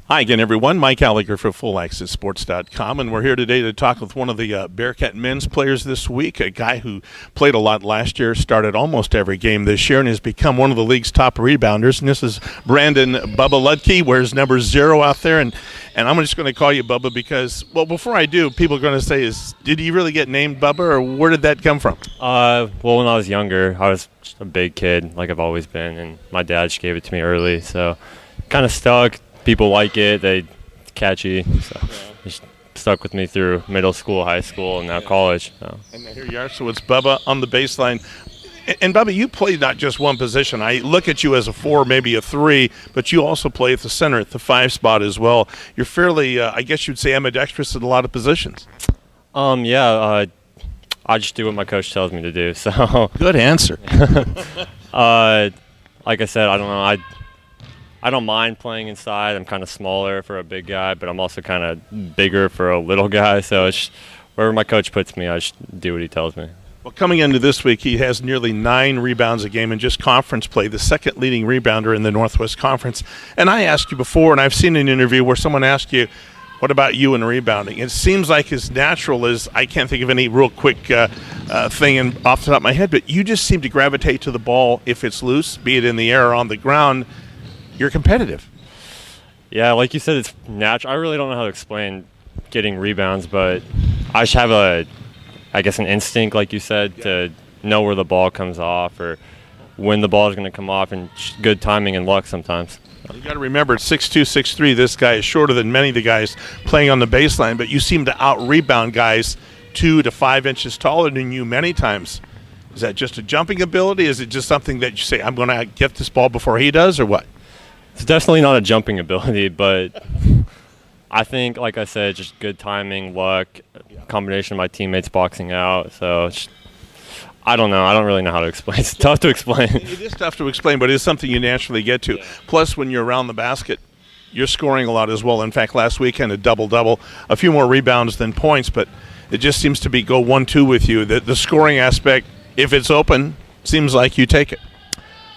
Hi again, everyone. Mike Allegre for FullAccessSports.com, and we're here today to talk with one of the Bearcat men's players this week, a guy who played a lot last year, started almost every game this year, and has become one of the league's top rebounders. And this is Brandon Bubba Luedtke, wears number 0 out there, and I'm just going to call you Bubba because, well, before I do, people are going to say, did he really get named Bubba, or where did that come from? Well, when I was younger, I was just a big kid, like I've always been, and my dad just gave it to me early, so kind of stuck. People like it, they catchy, so just stuck with me through middle school, high school, and now college. So. And here you are, so it's Bubba on the baseline. And Bubba, you play not just one position. I look at you as a 4, maybe a 3, but you also play at the center, at the 5 spot as well. You're fairly, I guess you'd say, ambidextrous in a lot of positions. I just do what my coach tells me to do. So good answer. Like I said, I don't know. I don't mind playing inside. I'm kind of smaller for a big guy, but I'm also kind of bigger for a little guy. So it's just, wherever my coach puts me, I just do what he tells me. Well, coming into this week, he has nearly 9 rebounds a game in just conference play, the second leading rebounder in the Northwest Conference. And I asked you before, and I've seen an interview where someone asked you, what about you and rebounding? It seems like as natural as, I can't think of any real quick thing off the top of my head, but you just seem to gravitate to the ball if it's loose, be it in the air or on the ground. You're competitive. Yeah, like you said, it's natural. I really don't know how to explain getting rebounds, but I just have an instinct, like you said, to know where the ball comes off or when the ball is going to come off, and good timing and luck sometimes. You got to remember, it's 6'2", 6'3". This guy is shorter than many of the guys playing on the baseline, but you seem to out-rebound guys 2 to 5 inches taller than you many times. Is that just a jumping ability? Is it just something that you say, I'm going to get this ball before he does, or what? It's definitely not a jumping ability, but I think, like I said, just good timing, luck, combination of my teammates boxing out. So I don't know. I don't really know how to explain. It's tough to explain. It is tough to explain, but it's something you naturally get to. Yeah. Plus, when you're around the basket, you're scoring a lot as well. In fact, last weekend, a double-double, a few more rebounds than points, but it just seems to be go 1-2 with you. The scoring aspect, if it's open, seems like you take it.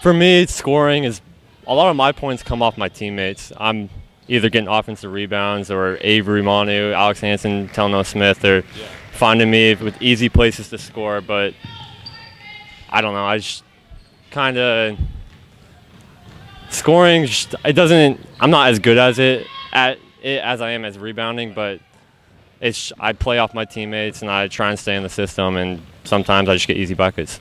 For me, scoring is – a lot of my points come off my teammates. I'm either getting offensive rebounds or Avery Manu, Alex Hansen, Telno Smith. They're finding me with easy places to score, but I don't know. I just kind of scoring. It doesn't. I'm not as good as as I am as rebounding, but I play off my teammates and I try and stay in the system. And sometimes I just get easy buckets.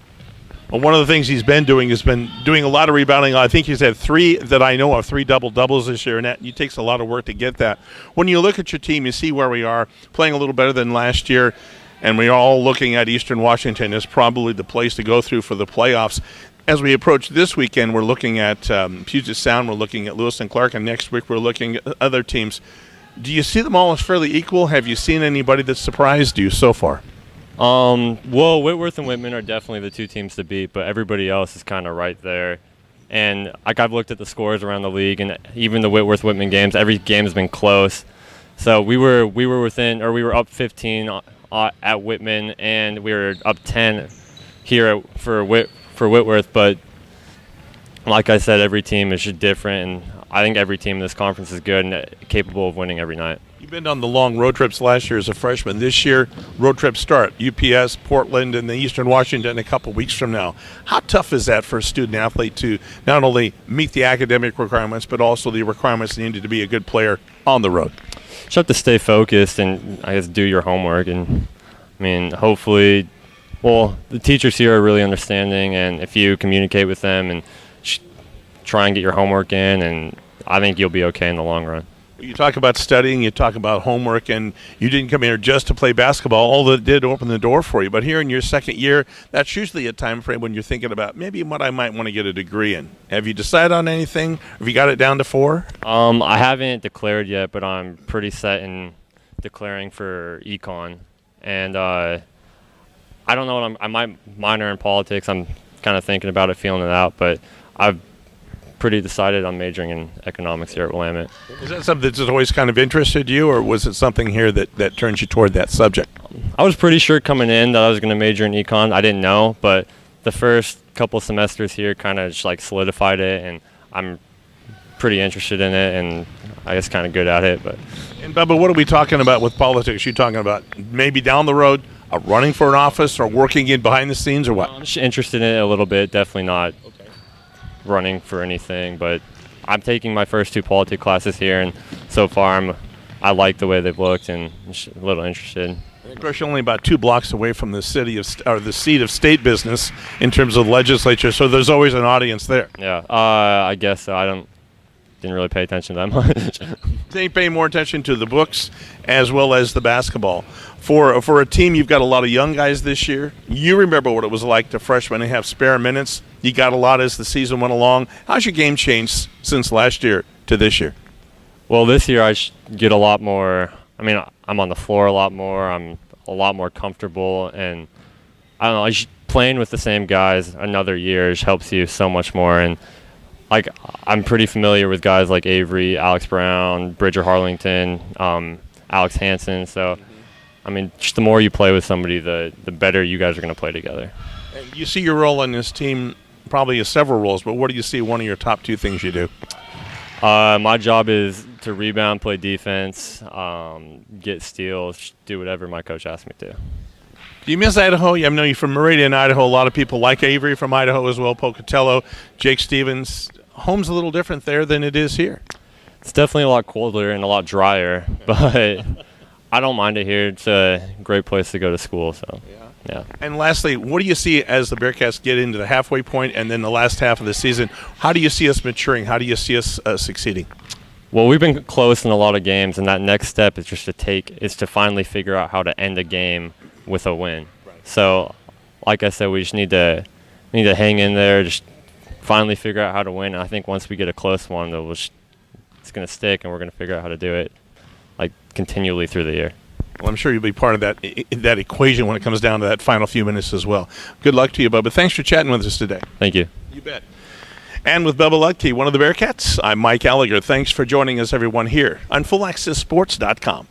Well, one of the things he's been doing a lot of rebounding. I think he's had 3 that I know of, 3 double-doubles this year, and it takes a lot of work to get that. When you look at your team, you see where we are, playing a little better than last year, and we're all looking at Eastern Washington as probably the place to go through for the playoffs. As we approach this weekend, we're looking at Puget Sound, we're looking at Lewis and Clark, and next week we're looking at other teams. Do you see them all as fairly equal? Have you seen anybody that surprised you so far? Well, Whitworth and Whitman are definitely the 2 teams to beat, but everybody else is kind of right there. And like I've looked at the scores around the league, and even the Whitworth-Whitman games, every game has been close. So we were up 15 at Whitman, and we were up 10 here for Whitworth. But like I said, every team is just different, and I think every team in this conference is good and capable of winning every night. You've been on the long road trips last year as a freshman. This year, road trips start. UPS, Portland, and the Eastern Washington a couple weeks from now. How tough is that for a student-athlete to not only meet the academic requirements, but also the requirements needed to be a good player on the road? Just have to stay focused and, I guess, do your homework. And, I mean, hopefully, the teachers here are really understanding, and if you communicate with them and try and get your homework in, and I think you'll be okay in the long run. You talk about studying, you talk about homework, and you didn't come here just to play basketball, although it did open the door for you. But here in your second year, that's usually a time frame when you're thinking about maybe what I might want to get a degree in. Have you decided on anything? Have you got it down to 4? I haven't declared yet, but I'm pretty set in declaring for econ. And I don't know I might minor in politics. I'm kind of thinking about it, feeling it out, but I've pretty decided on majoring in economics here at Willamette. Is that something that's always kind of interested you, or was it something here that turns you toward that subject? I was pretty sure coming in that I was going to major in econ. I didn't know, but the first couple semesters here kind of just like solidified it, and I'm pretty interested in it, and I guess, kind of good at it. But And Bubba, what are we talking about with politics? You talking about maybe down the road running for an office or working in behind the scenes or what? I'm just interested in it a little bit. Definitely not running for anything, but I'm taking my first 2 politics classes here, and so far I like the way they've looked and I'm just a little interested. Of course, you're only about 2 blocks away from the the seat of state business in terms of legislature, so there's always an audience there. Yeah, I guess so. Didn't really pay attention that much. They pay more attention to the books as well as the basketball. For a team, you've got a lot of young guys this year. You remember what it was like to freshmen to have spare minutes. You got a lot as the season went along. How's your game changed since last year to this year? Well, this year I get a lot more. I mean, I'm on the floor a lot more. I'm a lot more comfortable, and I don't know. Playing with the same guys another year just helps you so much more. And like, I'm pretty familiar with guys like Avery, Alex Brown, Bridger Harlington, Alex Hansen. So, I mean, just the more you play with somebody, the better you guys are going to play together. And you see your role in this team probably as several roles, but what do you see one of your top 2 things you do? My job is to rebound, play defense, get steals, do whatever my coach asks me to. Do you miss Idaho? I know you're from Meridian, Idaho. A lot of people like Avery from Idaho as well, Pocatello, Jake Stevens. Home's a little different there than it is here. It's definitely a lot colder and a lot drier, but I don't mind it here. It's a great place to go to school. So, yeah. And lastly, what do you see as the Bearcats get into the halfway point and then the last half of the season? How do you see us maturing? How do you see us succeeding? Well, we've been close in a lot of games, and that next step is just to finally figure out how to end a game with a win. Right. So, like I said, we just need to hang in there, just finally figure out how to win. And I think once we get a close one, it's going to stick, and we're going to figure out how to do it, like, continually through the year. Well, I'm sure you'll be part of that equation when it comes down to that final few minutes as well. Good luck to you, Bubba. Thanks for chatting with us today. Thank you. You bet. And with Bubba Luedtke, one of the Bearcats, I'm Mike Allegre. Thanks for joining us, everyone, here on FullAccessSports.com.